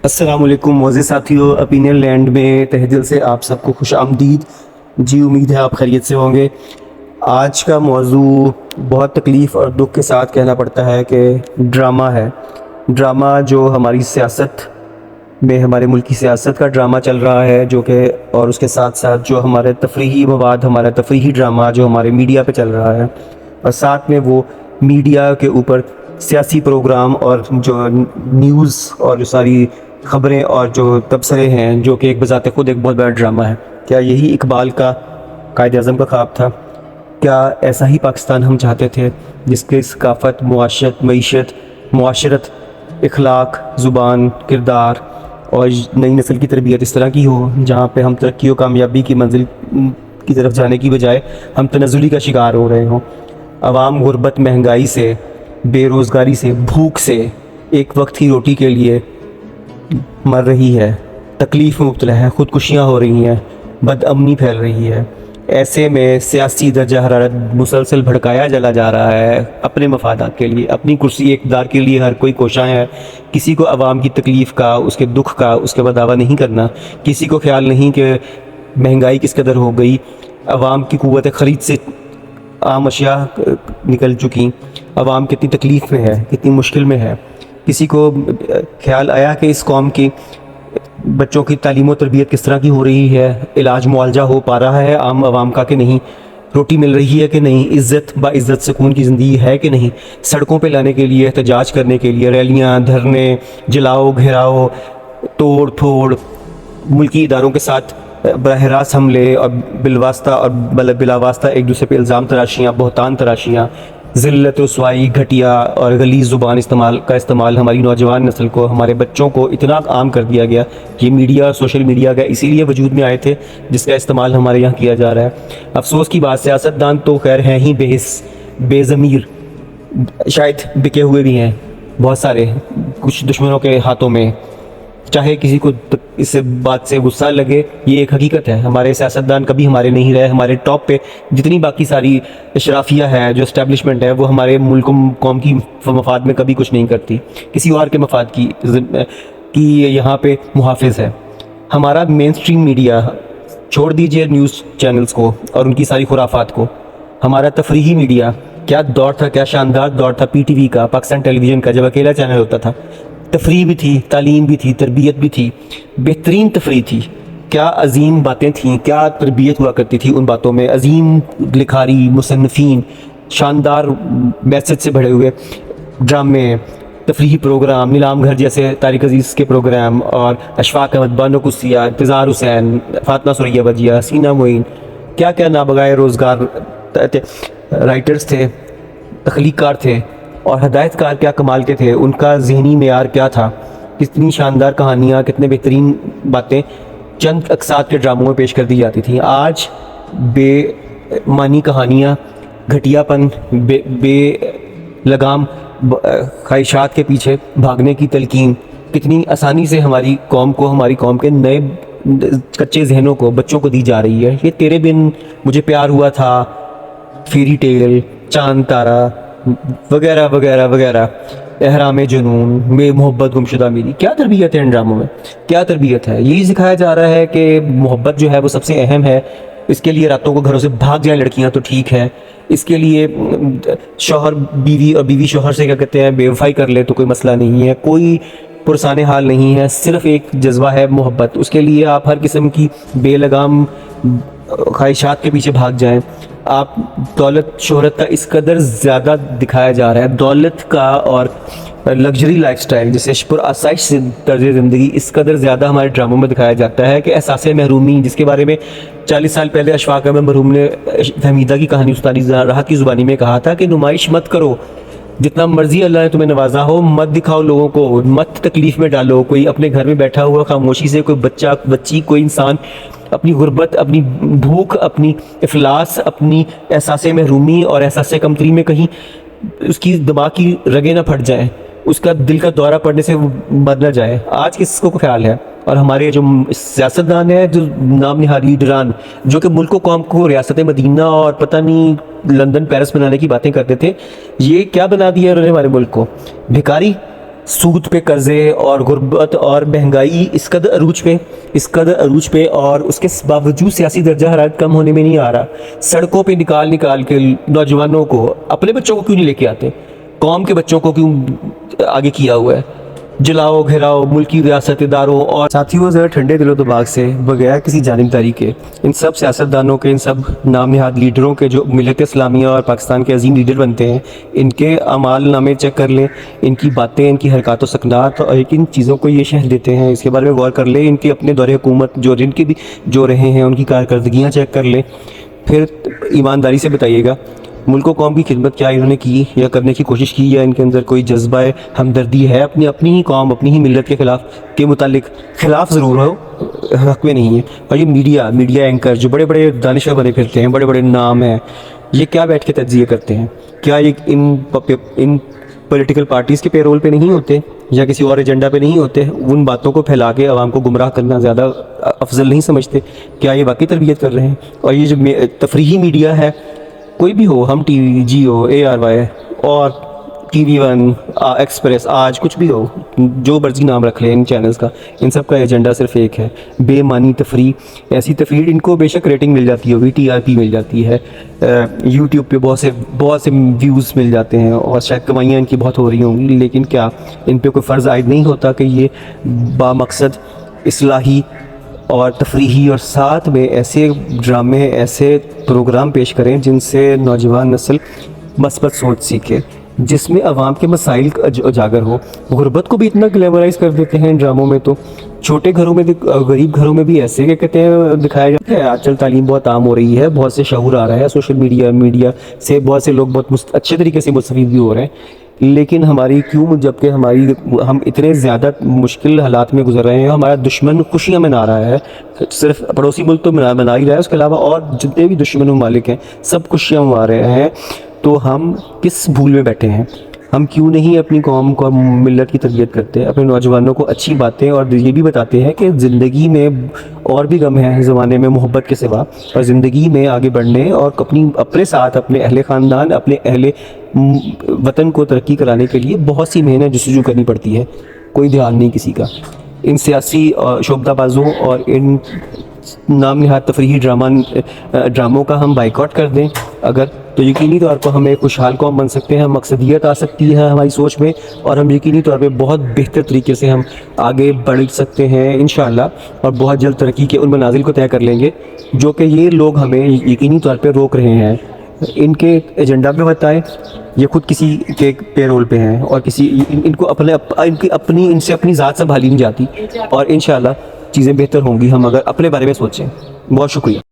السلام علیکم معزز ساتھیو، اپینین لینڈ میں تہہ دل سے آپ سب کو خوش آمدید جی۔ امید ہے آپ خیریت سے ہوں گے۔ آج کا موضوع بہت تکلیف اور دکھ کے ساتھ کہنا پڑتا ہے کہ ڈرامہ ہے۔ ڈرامہ جو ہماری سیاست میں، ہمارے ملک کی سیاست کا ڈرامہ چل رہا ہے، جو کہ اور اس کے ساتھ ساتھ جو ہمارے تفریحی مواد، ہمارا تفریحی ڈرامہ جو ہمارے میڈیا پہ چل رہا ہے، اور ساتھ میں وہ میڈیا کے اوپر سیاسی پروگرام اور جو نیوز اور جو ساری خبریں اور جو تبصرے ہیں، جو کہ ایک بذات خود ایک بہت بڑا ڈرامہ ہے۔ کیا یہی اقبال کا، قائد اعظم کا خواب تھا؟ کیا ایسا ہی پاکستان ہم چاہتے تھے جس کے ثقافت، معاشرت، اخلاق، زبان، کردار اور نئی نسل کی تربیت اس طرح کی ہو، جہاں پہ ہم ترقی و کامیابی کی منزل کی طرف جانے کی بجائے ہم تنزلی کا شکار ہو رہے ہوں؟ عوام غربت، مہنگائی سے، بے روزگاری سے، بھوک سے، ایک وقت کی روٹی کے لیے مر رہی ہے، تکلیف میں مبتلا ہے، خودکشیاں ہو رہی ہیں، بد امنی پھیل رہی ہے۔ ایسے میں سیاسی درجہ حرارت مسلسل بھڑکایا چلا جا رہا ہے اپنے مفادات کے لیے، اپنی کرسی اقتدار کے لیے ہر کوئی کوشاں ہے۔ کسی کو عوام کی تکلیف کا، اس کے دکھ کا، اس کے بداوا نہیں کرنا۔ کسی کو خیال نہیں کہ مہنگائی کس قدر ہو گئی، عوام کی قوت خرید سے عام اشیاء نکل چکی، عوام کتنی تکلیف میں ہے، کتنی مشکل میں ہے۔ کسی کو خیال آیا کہ اس قوم کی بچوں کی تعلیم و تربیت کس طرح کی ہو رہی ہے، علاج معالجہ ہو پا رہا ہے عام عوام کا کہ نہیں، روٹی مل رہی ہے کہ نہیں، عزت با عزت سکون کی زندگی ہے کہ نہیں؟ سڑکوں پہ لانے کے لیے، احتجاج کرنے کے لیے ریلیاں، دھرنے، جلاؤ، گھیراؤ، توڑ پھوڑ، ملکی اداروں کے ساتھ براہ راست حملے اور بالواسطہ اور بلا واسطہ ایک دوسرے پہ الزام تراشیاں، بہتان تراشیاں، ذلت، رسوائی، گھٹیا اور غلیظ زبان استعمال ہماری نوجوان نسل کو، ہمارے بچوں کو اتنا عام کر دیا گیا۔ یہ میڈیا اور سوشل میڈیا کا اسی لیے وجود میں آئے تھے جس کا استعمال ہمارے یہاں کیا جا رہا ہے۔ افسوس کی بات، سیاستدان تو خیر ہیں ہی بے حس، بے ضمیر، شاید بکے ہوئے بھی ہیں بہت سارے کچھ دشمنوں کے ہاتھوں میں۔ چاہے کسی کو اس بات سے غصہ لگے، یہ ایک حقیقت ہے۔ ہمارے سیاستدان کبھی ہمارے نہیں رہے۔ ہمارے ٹاپ پہ جتنی باقی ساری اشرافیہ ہے، جو اسٹیبلشمنٹ ہے، وہ ہمارے ملک قوم کی مفاد میں کبھی کچھ نہیں کرتی، کسی اور کے مفاد کی یہاں پہ محافظ ہے۔ ہمارا مین سٹریم میڈیا، چھوڑ دیجئے نیوز چینلز کو اور ان کی ساری خرافات کو، ہمارا تفریحی میڈیا، کیا دور تھا، کیا شاندار دور تھا پی ٹی وی کا، پاکستان ٹیلی ویژن کا، جب اکیلا چینل ہوتا تھا۔ تفریح بھی تھی، تعلیم بھی تھی، تربیت بھی تھی، بہترین تفریح تھی۔ کیا عظیم باتیں تھیں، کیا تربیت ہوا کرتی تھی ان باتوں میں، عظیم لکھاری، مصنفین، شاندار میسج سے بھرے ہوئے ڈرامے، تفریحی پروگرام، نیلام گھر جیسے طارق عزیز کے پروگرام، اور اشفاق احمد، بانو قدسیہ، انتظار حسین، فاطمہ سریا وجیہ، سینا معین، کیا کیا نابغائے روزگار رائٹرز تھے، تخلیق کار تھے، اور ہدایت کار کیا کمال کے تھے۔ ان کا ذہنی معیار کیا تھا، کتنی شاندار کہانیاں، کتنے بہترین باتیں چند اقساط کے ڈراموں میں پیش کر دی جاتی تھیں۔ آج بے معنی کہانیاں، گھٹیا پن، بے لگام خواہشات کے پیچھے بھاگنے کی تلقین کتنی آسانی سے ہماری قوم کے نئے کچے ذہنوں کو، بچوں کو دی جا رہی ہے۔ یہ تیرے بن مجھے پیار ہوا تھا، فیری ٹیل، چاند تارا وغیرہ وغیرہ وغیرہ، احرام جنون، میں محبت گمشدہ میری، کیا تربیت ہے ان ڈراموں میں، کیا تربیت ہے؟ یہی سکھایا جا رہا ہے کہ محبت جو ہے وہ سب سے اہم ہے، اس کے لیے راتوں کو گھروں سے بھاگ جائیں لڑکیاں تو ٹھیک ہے، اس کے لیے شوہر بیوی اور بیوی شوہر سے کیا کہتے ہیں بے وفائی کر لے تو کوئی مسئلہ نہیں ہے، کوئی پرسان حال نہیں ہے، صرف ایک جذبہ ہے محبت۔ اس کے لیے آپ ہر قسم کی بے لگام خواہشات کے پیچھے بھاگ جائیں۔ آپ دولت شہرت کا اس قدر زیادہ دکھایا جا رہا ہے، دولت کا اور لگژری لائف سٹائل، جسے پر آسائش سے طرز زندگی اس قدر زیادہ ہمارے ڈراموں میں دکھایا جاتا ہے کہ احساس محرومی، جس کے بارے میں 40 سال پہلے اشفاق احمد مرحوم نے فہمیدہ کی کہانی استانی راحت کی زبانی میں کہا تھا کہ نمائش مت کرو، جتنا مرضی اللہ نے تمہیں نوازا ہو، مت دکھاؤ لوگوں کو، مت تکلیف میں ڈالو۔ کوئی اپنے گھر میں بیٹھا ہوا خاموشی سے، کوئی بچہ، بچی، کوئی انسان اپنی غربت، اپنی بھوک، اپنی افلاس، اپنی احساس محرومی اور احساس کمتری میں کہیں اس کی دماغ کی رگیں نہ پھٹ جائیں، اس کا دل کا دورہ پڑنے سے مر نہ جائے۔ آج کس کو خیال ہے؟ اور ہمارے جو سیاستدان ہیں، جو نام نہاد لیڈران، جو کہ ملک و قوم کو ریاست مدینہ اور پتہ نہیں لندن پیرس بنانے کی باتیں کرتے تھے، یہ کیا بنا دیا انہوں نے ہمارے ملک کو؟ بھکاری، سود پہ قرضے اور غربت اور مہنگائی اس قدر عروج پہ اور اس کے باوجود سیاسی درجہ حرارت کم ہونے میں نہیں آ رہا. سڑکوں پہ نکال کے نوجوانوں کو، اپنے بچوں کو کیوں نہیں لے کے آتے؟ قوم کے بچوں کو کیوں آگے کیا ہوا ہے؟ جلاؤ گھراؤ ملکی ریاست اداروں. اور ساتھیوں ذرا ٹھنڈے دل و دماغ سے، بغیر کسی جانبداری کے، ان سب سیاستدانوں کے، ان سب نام نہاد لیڈروں کے جو ملت اسلامیہ اور پاکستان کے عظیم لیڈر بنتے ہیں، ان کے اعمال نامے چیک کر لیں، ان کی باتیں، ان کی حرکات و سکنات اور کن چیزوں کو یہ شہر دیتے ہیں اس کے بارے میں غور کر لیں. ان کے اپنے دور حکومت جن کے بھی جو رہے ہیں ان کی کارکردگیاں چیک کر لیں. پھر ایمانداری سے بتائیے گا ملک و قوم کی خدمت کیا انہوں نے کی یا کرنے کی کوشش کی، یا ان کے اندر کوئی جذبہ ہمدردی ہے اپنی ہی قوم، اپنی ہی ملت کے متعلق. خلاف ضرور ہو، حق میں نہیں ہے. اور یہ میڈیا اینکر جو بڑے بڑے دانشور بنے پھرتے ہیں، بڑے بڑے نام ہیں، یہ کیا بیٹھ کے تجزیے کرتے ہیں؟ کیا یہ ان پولیٹیکل پارٹیز کے پیرول پہ نہیں ہوتے یا کسی اور ایجنڈا پہ نہیں ہوتے؟ ان باتوں کو پھیلا کے عوام کو گمراہ کرنا زیادہ افضل نہیں سمجھتے؟ کیا یہ واقعی تربیت کر رہے ہیں؟ اور یہ جو تفریحی میڈیا ہے، کوئی بھی ہو، ہم ٹی وی، جیو، ARY اور TV1، ایکسپریس، آج، کچھ بھی ہو، جو مرضی نام رکھ لیں ان چینلز کا، ان سب کا ایجنڈا صرف ایک ہے: بے معنی تفریح. ایسی تفریح ان کو بے شک ریٹنگ مل جاتی ہوگی، TRP مل جاتی ہے، YouTube پہ بہت سے ویوز مل جاتے ہیں اور شاید کمائیاں ان کی بہت ہو رہی ہوں گی، لیکن کیا ان پہ کوئی فرض عائد نہیں ہوتا کہ یہ بامقصد اصلاحی اور تفریحی اور ساتھ میں ایسے ڈرامے، ایسے پروگرام پیش کریں جن سے نوجوان نسل مثبت سوچ سیکھے، جس میں عوام کے مسائل اجاگر ہو؟ غربت کو بھی اتنا گلیمرائز کر دیتے ہیں ان ڈراموں میں. تو چھوٹے گھروں میں، غریب گھروں میں بھی ایسے کہتے ہیں دکھایا جاتا ہے. آج کل تعلیم بہت عام ہو رہی ہے، بہت سے شعور آ رہا ہے، سوشل میڈیا سے بہت سے لوگ بہت اچھے طریقے سے مستفید بھی ہو رہے ہیں. لیکن ہماری کیوں، جبکہ ہم اتنے زیادہ مشکل حالات میں گزر رہے ہیں، ہمارا دشمن خوشیاں منا رہا ہے، صرف پڑوسی ملک تو منا ہی رہا ہے، اس کے علاوہ اور جتنے بھی دشمن ممالک ہیں سب خوشیاں منا رہے ہیں. تو ہم کس بھول میں بیٹھے ہیں؟ ہم کیوں نہیں اپنی قوم کو، ملت کی تربیت کرتے، اپنے نوجوانوں کو اچھی باتیں اور یہ بھی بتاتے ہیں کہ زندگی میں اور بھی غم ہے زمانے میں محبت کے سوا، اور زندگی میں آگے بڑھنے اور اپنے ساتھ اپنے اہل خاندان، اپنے اہل وطن کو ترقی کرانے کے لیے بہت سی محنت جستجو کرنی پڑتی ہے. کوئی دھیان نہیں کسی کا. ان سیاسی شعبدہ بازوں اور ان نام نہاد تفریحی ڈراموں کا ہم بائیکاٹ کر دیں اگر، تو یقینی طور پر ہم ایک خوشحال قوم بن سکتے ہیں، مقصدیت آ سکتی ہے ہماری سوچ میں، اور ہم یقینی طور پہ بہت بہتر طریقے سے ہم آگے بڑھ سکتے ہیں انشاءاللہ، اور بہت جلد ترقی کے ان منازل کو طے کر لیں گے جو کہ یہ لوگ ہمیں یقینی طور پہ روک رہے ہیں. ان کے ایجنڈا پہ بتائیں، یہ خود کسی کے پیرول پہ ہیں اور ان کو ان سے اپنی ذات سنبھالی نہیں جاتی، اور انشاءاللہ چیزیں بہتر ہوں گی ہم اگر اپنے بارے میں سوچیں. بہت شکریہ.